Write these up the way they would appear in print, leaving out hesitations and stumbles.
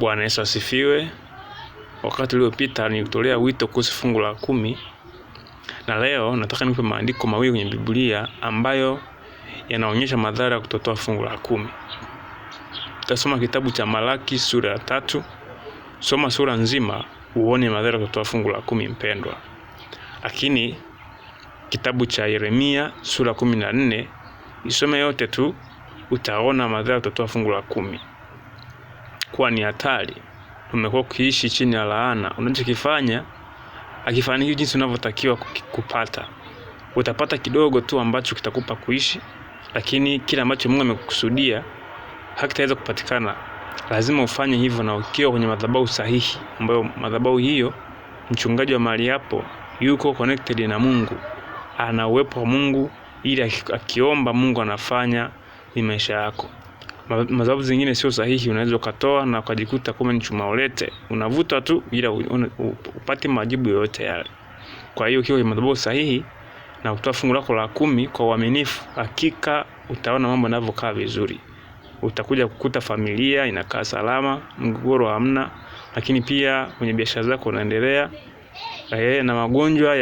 Bwana Yesu asifiwe. Wakati uliopita nilitolea wito kuhusu fungu la 10, na leo nataka nipe maandiko mawili kwenye Biblia ambayo yanaonyesha madhara ya kutotoa fungu la 10. Tutasoma kitabu cha Malaki sura ya 3. Soma sura nzima uone madhara ya kutotoa fungu la 10 mpendwa. Lakini kitabu cha Yeremia sura 14 isome yote tu, utaona madhara ya kutotoa fungu la 10. Kwa ni hatari. Umekuwa ukiishi chini ya laana. Unachokifanya akifanikiwa jinsi unavyotakiwa kupata. Utapata kidogo tu ambacho kitakupa kuishi, lakini kile ambacho Mungu amekusudia hakitaweza kupatikana. Lazima ufanye hivyo na ukiwa kwenye madhabahu sahihi, ambayo madhabahu hiyo mchungaji wa mahali hapo yuko connected na Mungu. Ana uwepo wa Mungu, ili akiomba Mungu anafanya ni maisha yako. Madhabahu zingine sio sahihi, unaweza ukatoa na ukajikuta kama ni chuma ulete, unavuta tu bila upate majibu yoyote yale. Kwa hiyo ukiwa kwenye madhabahu sahihi na kutoa fungu lako la 10 kwa uaminifu, hakika utaona mambo yanavyokaa vizuri. Utakuja kukuta familia inakaa salama, mgogoro hamna, lakini pia kwenye biashara zako unaendelea, na magonjwa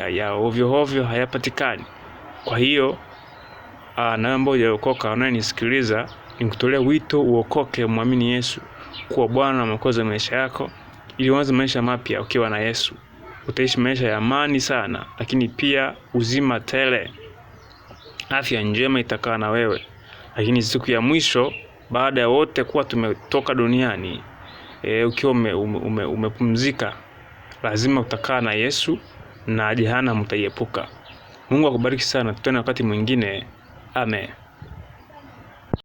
ya ovyo ovyo hayapatikani. Kwa hiyo na ambao hujaokoka unayenisikiliza, nikutolea wito uokoke, muamini Yesu kuwa Bwana na Mwokozi wa maisha yako, ili uanze maisha mapya ukiwa na Yesu. Utaishi maisha ya amani sana, lakini pia uzima tele. Afya njema itakaa na wewe. Lakini siku ya mwisho, baada ya wote kuwa tumetoka duniani, ukiwa umepumzika, lazima utakaa na Yesu na jehanamu utaiepuka. Mungu akubariki sana. Tutane wakati mwingine. Amen.